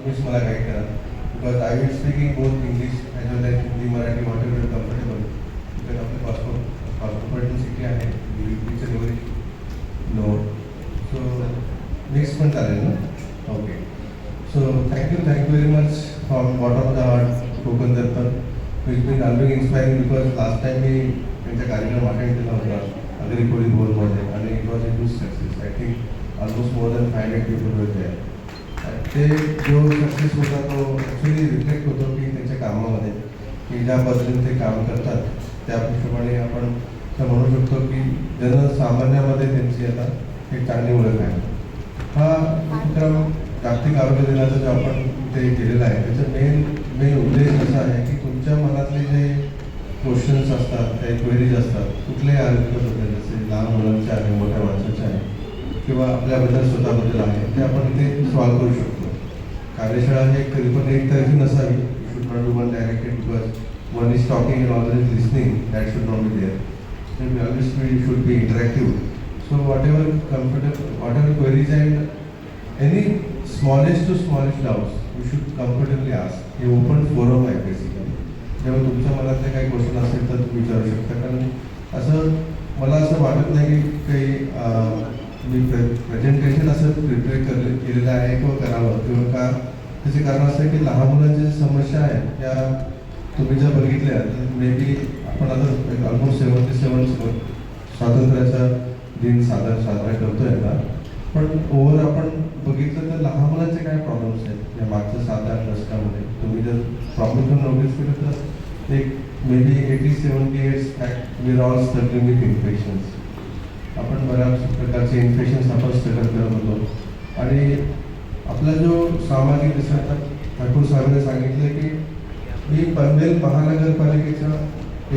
तुम्हीच मला गाईड करा. Because I will speaking both English as well as Hindi Marathi whatever comfortable. Because आपले cosmopolitan city आहे, it's very no. So mix पण चालेल ना? Okay. So thank you very much from bottom of the heart Konkan Darpan. Which been always inspiring because last time मी त्यांचा कार्यक्रम attend केला होता अग्रिकोळी बोलमध्ये आणि it was a huge success. I think almost more than 500 people वर देअर. ते जो सक्सेस होता तो ॲक्च्युली रिफ्लेक्ट होतो की त्यांच्या कामामध्ये, की ज्या पद्धतीने ते काम करतात त्याप्रमाणे आपण असं म्हणू शकतो की जनसामान्यामध्ये त्यांची आता एक चांगली ओळख आहे. हा उपक्रम जागतिक आरोग्य दिनाचा जो आपण ते केलेला आहे त्याचा मेन उद्देश असा आहे की तुमच्या मनातले जे क्वेश्चन्स असतात, काही क्वेरीज असतात कुठल्याही आरोग्याबद्दल, जसे लहान मुलांचे आहे, मोठ्या माणसाचे आहे किंवा आपल्याबद्दल स्वतःबद्दल आहे, ते आपण इथे सॉल्व्ह करू शकतो. कार्यशाळा हे कधी पण एकतर्फी नसावी. You should not do one directed because one is talking and all is listening. That should not be there. Obviously should be interactive. So whatever queries and any smallest to smallest doubts you should comfortably ask. हे open forum आहे basically. जेव्हा तुमच्या मनातले काही question असेल तर तुम्ही विचारू शकता. कारण असं मला असं वाटत नाही की काही मी प्रेझेंटेशन असं प्रिपेअर केलेलं आहे किंवा करावं किंवा का. त्याचे कारण असं आहे की लहान मुलांच्या समस्या आहेत त्या तुम्ही जर बघितल्या तर मे बी आपण आता ऑलमोस्ट 77 स्वातंत्र्याचा दिन साजरा करतोय आता. पण ओव्हर आपण बघितलं तर लहान मुलांचे काय प्रॉब्लेम्स आहेत या मागच्या 7-8 दशकामध्ये. तुम्ही जर प्रॉब्लेम पण नोटीस केलं तर एक maybe 80-70 years we are all struggling with infections. आपण बऱ्याच प्रकारचे इन्फेक्शन्स आपण स्ट्रगल करत होतो. आणि आपला जो सामाजिक जसं ठाकूर साहेबांनी सांगितलं की मी पनवेल महानगरपालिकेचा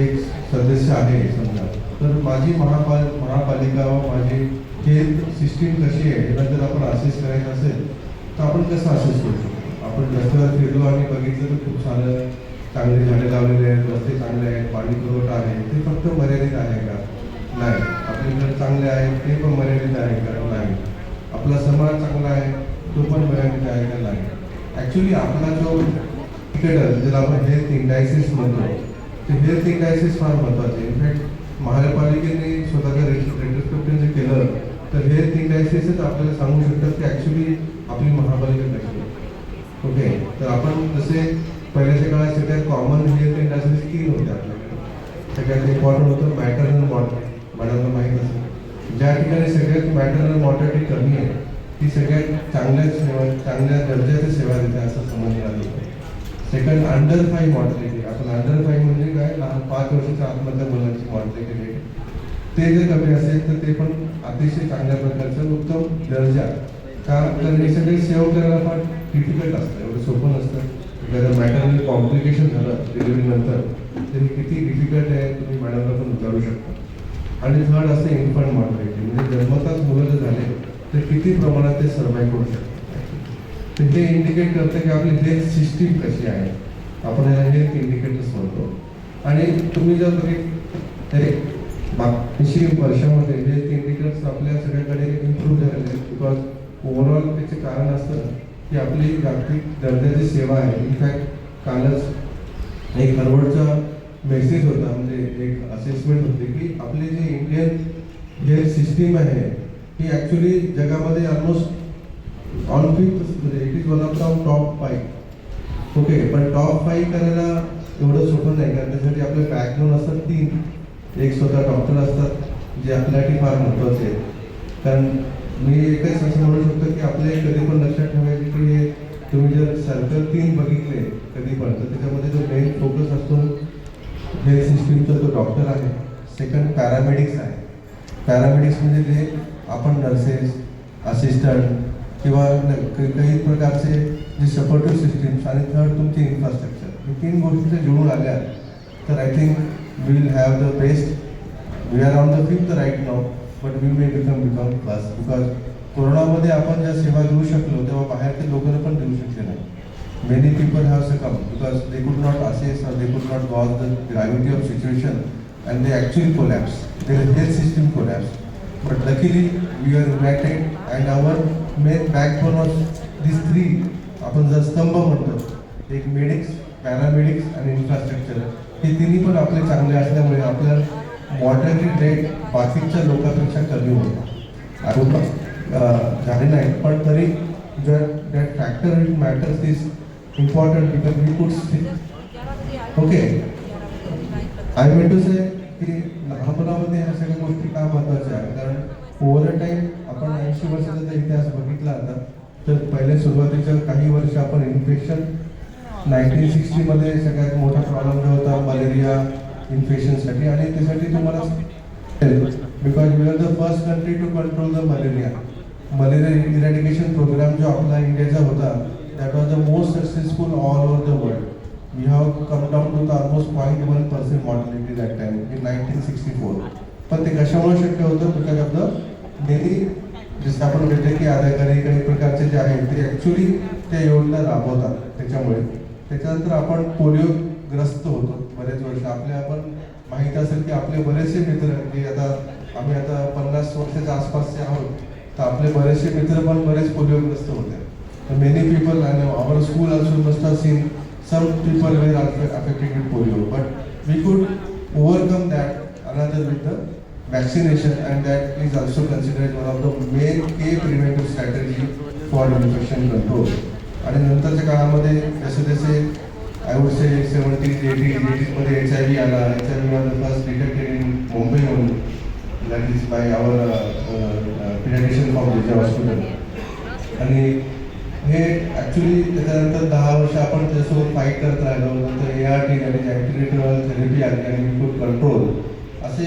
एक सदस्य आहे समजा, तर माझी महापालिका व माझी हेल्थ सिस्टीम कशी आहे याला जर आपण असेस करायचं असेल तर आपण कसं असेस करू शकतो. आपण रस्त्यावर फिरलो आणि बघितलं तर खूप सारं चांगले झाडे लावलेले आहेत, रस्ते चांगले आहेत, पाणी पुरवठा आहे, ते फक्त मर्यादित आहे का? नाही. आपले घर चांगले आहेत ते पण मर्यादित आहे का? नाही. आपला समाज चांगला आहे तो पण मर्यादित आहे का? नाही. ॲक्च्युली आपला जो इंडिकेटर ज्याला आपण हेल्थ इंडायसिस म्हणतो ते हेल्थ इंडायसिस फार महत्त्वाचे. इनफॅक्ट महानगरपालिकेने स्वतःचं रेट्रोस्पेक्टिव्ह जे केलं तर हेल्थ इंडायसिसच आपल्याला सांगू शकतात की ॲक्च्युली आपली महापालिका कशी आहे. ओके. तर आपण जसे पहिल्याच्या काळात सगळ्यात कॉमन हेल्थ इंडायसिस 3 होते आपल्याकडे. सगळ्यात इम्पॉर्टंट होतं मॅटर्नल मॉर्टॅलिटी. मला माहीत असेल ज्या ठिकाणी सगळ्यात मॅटर्नल मॉर्टॅलिटी कमी आहे ती सगळ्यात चांगल्या दर्जाची सेवा देते असं समजलं जातं. Second under 5 mortality. आपण अंडर 5 म्हणजे काय, लहान 5 वर्षाच्या आतमधल्या मुलांची मॉर्टॅलिटी रेट ते जर कमी असेल तर ते पण अतिशय चांगल्या प्रकारचं उत्तम दर्जा. कारण हे सगळे सेव्ह करायला फार डिफिकल्ट असतं, एवढं सोपं नसतं. जर मॅटरनल कॉम्प्लिकेशन झालं डिलिव्हरीनंतर तर किती डिफिकल्ट आहे तुम्ही मॅडमला पण विचारू शकता. आणि थर्ड असते इन्फंट मॉर्टॅलिटी, म्हणजे जन्मताच मुलं जर झाले तर किती प्रमाणात ते सर्वाईव्ह करू शकतात. तर हे इंडिकेट करतं की आपली हेल्थ सिस्टीम कशी आहे. आपण याला हेल्थ इंडिकेटर्स म्हणतो. आणि तुम्ही जर बघितले मागच्या वर्षामध्ये हेल्थ इंडिकेटर्स आपल्या सगळ्याकडे इम्प्रूव्ह झालेले आहेत. बिकॉज ओव्हरऑल त्याचे कारण असतं की आपली जागतिक दर्जाची सेवा आहे. इनफॅक्ट कालच एक हार्वर्डचा मेसेज होता, म्हणजे एक असेसमेंट होती की आपली जी इंडियन हेल्थ सिस्टीम आहे ही ॲक्च्युली जगामध्ये ऑलमोस्ट ऑन 5th, म्हणजे it is one of the top 5. Okay. पण टॉप 5 करायला एवढं सोपं नाही, कारण त्यासाठी आपले बॅकग्राऊंड असतात 3. एक स्वतः डॉक्टर असतात जे आपल्यासाठी फार महत्त्वाचे आहेत. कारण मी एकच असं म्हणू शकतो की आपले कधी पण लक्षात ठेवायचे की हे तुम्ही जर सर्कल 3 बघितले कधी पण तर त्याच्यामध्ये जो मेन फोकस असतो हेल्थ सिस्टीमचा तो डॉक्टर आहे. सेकंड पॅरामेडिक्स आहे. पॅरामेडिक्स म्हणजे जे आपण नर्सेस, असिस्टंट किंवा काही प्रकारचे जे सपोर्टिव्ह सिस्टीम्स. आणि थर्ड तुमची इन्फ्रास्ट्रक्चर. हे 3 गोष्टी जर जुळून आल्या तर I think we will have the best. We are on the 5th right now, but we may become class. Because कोरोनामध्ये आपण ज्या सेवा देऊ शकलो तेव्हा बाहेरचे लोकांना पण देऊ शकले नाही. Many people have succumbed because they could not assess or they could not gauge the gravity of situation and they actually collapsed. Their health system collapsed. But luckily we are united and our main backbone of these 3 आपण जर स्तंभ म्हणतो, एक medics, paramedics आणि infrastructure, हे तिन्ही पण आपले चांगले असल्यामुळे आपल्या मॉर्टॅलिटी रेट बाकीच्या लोकांपेक्षा कमी होतो. आरोप झाले नाही, पण तरी जर that factor it matters is important because we could see. Okay, I mean to say की लहानपणामध्ये ह्या सगळ्या गोष्टी का महत्त्वाच्या आहेत, कारण ओव्हर टाईम आपण 80 वर्षाचा जर इतिहास बघितला आता, तर पहिले सुरुवातीच्या काही वर्ष आपण इन्फेक्शन 1960मध्ये सगळ्यात मोठा प्रॉब्लेम जो होता मलेरिया इन्फेक्शनसाठी, आणि त्यासाठी तुम्हाला because we are the first country to control the malaria eradication programme जो आपला इंडियाचा होता, that was the most successful all over the world. We have come down to the almost 0.1% mortality that time in 1964. पण ते कशामुळे शक्य होतं? Because of the many, जसं आपण म्हणतो की अधिकारी काही प्रकारचे जे आहेत ते ॲक्च्युली त्या योजना राबवतात. त्याच्यामुळे त्याच्यानंतर आपण पोलिओग्रस्त होतो बरेच वर्ष. आपण माहीत असेल की आपले बरेचसे मित्र जे आम्ही आता 50 वर्षाच्या आसपासचे आहोत, तर आपले बरेचसे मित्र पण बरेच पोलिओग्रस्त होते. तर many people and our school also must have seen some people were affected with polio, but we could overcome that another with the vaccination, and that is also considered one of the main key preventive strategy for infection control. आणि नंतरच्या काळामध्ये जसे जसे I would say 70s 80s मध्ये HIV आला. HIV was the first detected in Mumbai only, that is by our pediatrician from Jija Hospital. आणि हे actually त्याच्यानंतर 10 वर्ष आपण त्याच्यासोबत फाईट करत राहिलो. नंतर ART आणि अँटीरिट्रोव्हायरल थेरपी आली आणि वी कुड कंट्रोल. असे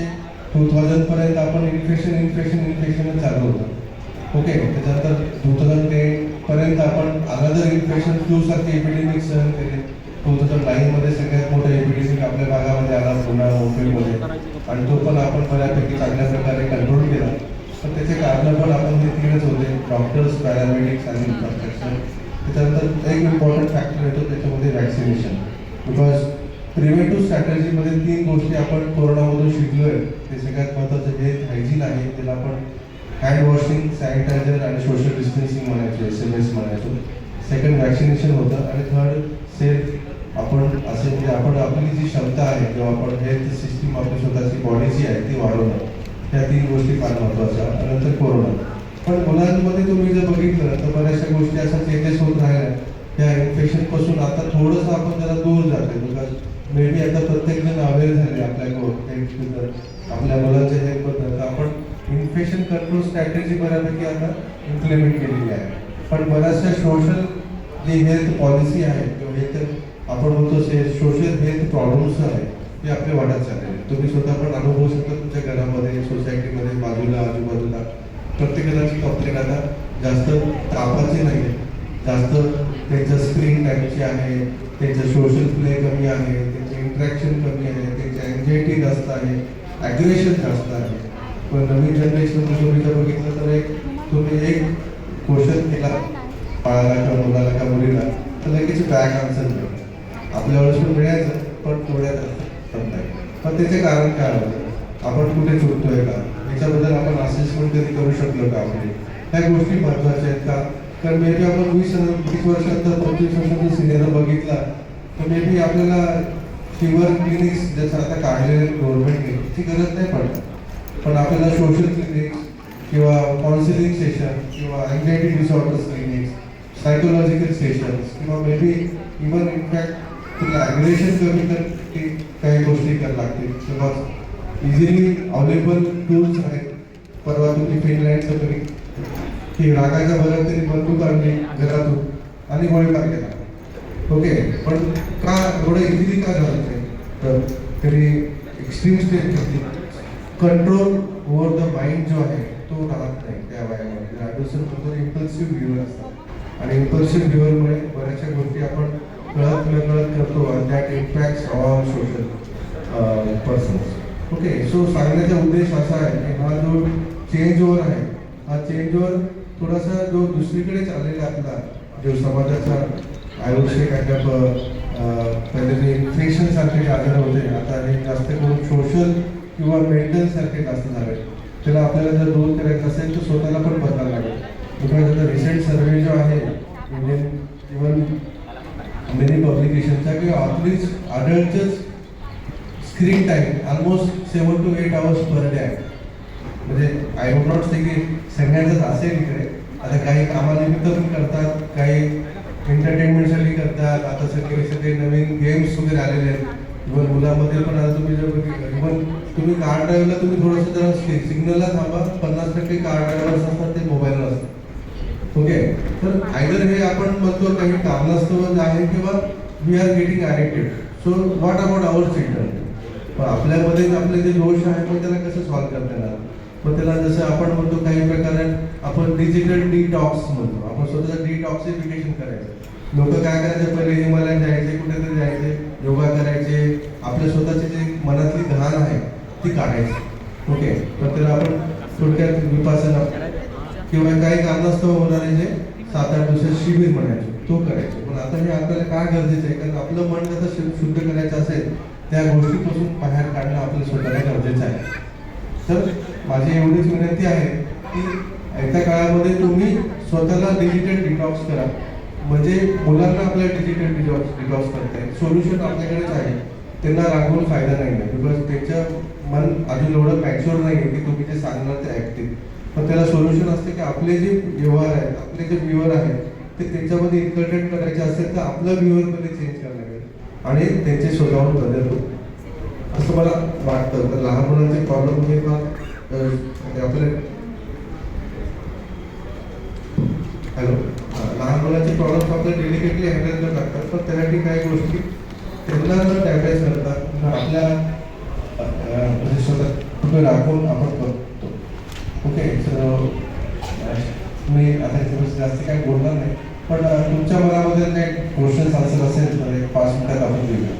2000 पर्यंत आपण इन्फेक्शनच चालू होतं. ओके, त्याच्यानंतर 2010 पर्यंत आपण अनदर इन्फेक्शन फ्लूसारखे एपिडेमिक सहन केले. 2009 सगळ्यात मोठा एपिडेमिक आपल्या भागामध्ये आला, पुन्हा मुंबईमध्ये, आणि तो पण आपण बऱ्यापैकी चांगल्या प्रकारे कंट्रोल केला. पण त्याचे कारण पण आपण हे तीनच होते, डॉक्टर्स, पॅरामेडिक्स आणि इन्फ्रास्ट्रक्चर. त्याच्यानंतर एक इम्पॉर्टंट फॅक्टर येतो त्याच्यामध्ये वॅक्सिनेशन. बिकॉज प्रिव्हेंटिव्ह स्ट्रॅटेजीमध्ये 3 गोष्टी आपण कोरोनामधून शिकलो आहे. ते सगळ्यात महत्त्वाचं हेल्थ हायजीन आहे, त्याला आपण हँड वॉशिंग, सॅनिटायझर आणि सोशल डिस्टन्सिंग म्हणायचो, SMS म्हणायचो. सेकंड वॅक्सिनेशन होतं, आणि थर्ड सेल्फ. आपण असे म्हणजे आपण आपली जी क्षमता आहे, जेव्हा आपण हेल्थ सिस्टीम आपली स्वतःची बॉडी जी आहे ती वाढवणं, ह्या 3 गोष्टी फार महत्त्वाच्या. नंतर कोरोना. पण मुलांमध्ये तुम्ही जर बघितलं तर बऱ्याचशा गोष्टी अशा चेंजेस होत राहिल्या. त्या इन्फेक्शनपासून आता थोडंसं आपण जरा दूर जातो. बिकॉज मे बी आता प्रत्येकजण अवेअर झाले आपल्या हेल्थबद्दल, आपल्या मुलांच्या हेल्थबद्दल. तर आपण इन्फेक्शन कंट्रोल स्ट्रॅटेजी बऱ्यापैकी आता इम्प्लिमेंट केलेली आहे. पण बऱ्याचशा सोशल जी हेल्थ पॉलिसी आहे किंवा हेल्थ आपण म्हणतो सोशल हेल्थ प्रॉब्लेम्स आहेत, ते आपले वाढत चालले. तुम्ही स्वतः पण अनुभवू शकता तुमच्या घरामध्ये, सोसायटीमध्ये, बाजूला आजूबाजूला. प्रत्येकाची कंप्लेंट आता जास्त तापाची नाही, जास्त त्यांच्या स्क्रीन टाईमची आहे, त्यांचं सोशल प्ले कमी आहे, त्यांचे इंटरॅक्शन कमी आहे, त्यांची अँझायटी जास्त आहे, ॲग्रेशन जास्त आहे. पण नवीन जनरेशन तुम्ही जर बघितलं तर तुम्ही एक क्वेश्चन केला बाळाला किंवा मुलाला किंवा मुलीला, तर लगेच बॅक आन्सर मिळेल. आपल्या वेळेस पण मिळायचं, पण थोड्यात नाही. पण त्याचे कारण काय होतं? आपण कुठे चुकतोय का, याच्याबद्दल आपण असेसमेंट कधी करू शकलो का? आपले ह्या गोष्टी महत्त्वाच्या आहेत का? कारण मे बी आपण 20 वर्षात 25 वर्षाचा सिनियर बघितला तर मे बी आपल्याला फिवर क्लिनिक्स जसं आता काढलेले गव्हर्नमेंटने ती गरज नाही पडत. पण आपल्याला सोशल क्लिनिक्स किंवा काउन्सिलिंग सेशन किंवा anxiety disorders clinics, psychological sessions, किंवा मे बी इवन इनफॅक्ट तुला ॲग्रेशन कमी कर काही गोष्टी करायला लागतील. किंवा इझिली अवेलेबल टूल्स आहेत. परवा तुम्ही फिनलँडचं तरी की रागाच्या भरात तरी बंदूक आणली घरातून आणि गोळीबार केला. ओके, पण का एवढं इझिली का झालं ते? तर तरी एक्स्ट्रीम स्टेप घेतली. कंट्रोल ओव्हर द माइंड जो आहे तो राहत नाही त्या वयामध्ये. ॲडोसंट इम्पल्सिव्ह व्ह्यूअर असतात, आणि इम्पल्सिव्ह व्ह्यूअरमुळे बऱ्याचशा गोष्टी आपण कळत नकळत करतो, आणि that impacts all social persons. Okay, so सांगण्याचा उद्देश असा आहे की हा जो चेंज ओव्हर आहे, हा चेंज ओव्हर थोडासा जो दुसरीकडे चाललेला आपला जो समाजाचा आयुष्य काय पहिले जे इन्फेक्शन सारखे आजार होते, आता हे जास्त करून सोशल किंवा मेंटल सारखे जास्त झाले. त्याला आपल्याला जर दूर करायचं असेल तर स्वतःला पण बदलायला लागेल. बिकॉज आता रिसेंट सर्वे जो आहे इंडियन इवन मेनी पब्लिकेशनच्या किंवा आपलीच अडल्टच screen time almost 7 to 8 hours per day आहे. म्हणजे आय वुड नॉट से की सगळ्यांचंच असेल इकडे. आता काही कामानिमित्त पण करतात, काही एंटरटेनमेंटसाठी करतात. आता सगळे नवीन गेम्स वगैरे आलेले आहेत. इव्हन मुलामध्ये पण आता तुम्ही जर इव्हन तुम्ही कार ड्राईव्हला तुम्ही थोडंसं जरा सिग्नलला थांबा, 50% कार ड्रायव्हर्स असतात ते मोबाईलवर असतात. ओके, तर आयदर हे आपण म्हणतो काही कारणास्तव आहे किंवा we are getting addicted. So what about our children? पण आपल्यामध्ये आपले जे दोष आहेत पण त्याला कसं सॉल्व्ह करता येणार? मग त्याला जसं आपण म्हणतो काही प्रकारे आपण डिजिटल डिटॉक्स म्हणतो. आपण स्वतःचं डिटॉक्सिफिकेशन करायचं. लोक काय करायचे, पहिले हिमालयात जायचे, कुठेतरी जायचे, योगा करायचे, आपल्या स्वतःची जी मनातली घाण आहे ती काढायची. ओके, तर त्याला आपण थोडक्यात विपासना किंवा काही कारणास्तव होणारे जे 7-8 दिवसात शिबिर म्हणायचे तो करायचे. पण आता हे आपल्याला काय गरजेचं आहे? कारण आपलं मन जसं शुद्ध करायचं असेल त्या गोष्टीपासून बाहेर काढणं आपलं स्वतःला गरजेचं आहे. तर माझी एवढीच विनंती आहे की येत्या काळामध्ये तुम्ही स्वतःला डिजिटल डिटॉक्स करा. म्हणजे मुलांना आपल्या डिजिटल डिटॉक्स करताय, सोल्युशन आपल्याकडेच आहे. त्यांना रागवून फायदा नाही आहे, बिकॉज त्यांचं मन अजून एवढं मॅच्युअर नाही आहे की तुम्ही जे सांगणार ते ऐकतील. पण त्याला सोल्युशन असते की आपले जे व्यवहार आहेत, आपले जे व्ह्युअर आहेत ते त्यांच्यामध्ये इन्कल्ट्रेट करायचे असेल तर आपलं व्ह्युअरमध्ये चेंज करण्याकडे आणि त्यांचे स्वतःहून बदल होतो असं मला वाटतं. तर लहान मुलांचे प्रॉब्लेम आपले हॅलो लहान मुलांचे प्रॉब्लेम्स आपल्याला डेलिकेटली हँडल करावे लागतात. पण त्यासाठी काही गोष्टी त्यांना न डॅमेज करतात आपल्या म्हणजे स्वतः कुठे राखून आपण करतो. ओके, सर मी आता याच्यापेक्षा जास्त काही बोलणार नाही. पण तुमच्या मनामध्ये काही क्वेश्चन्स आन्सर असेल तर एक 5 मिनिटात आपण देऊया.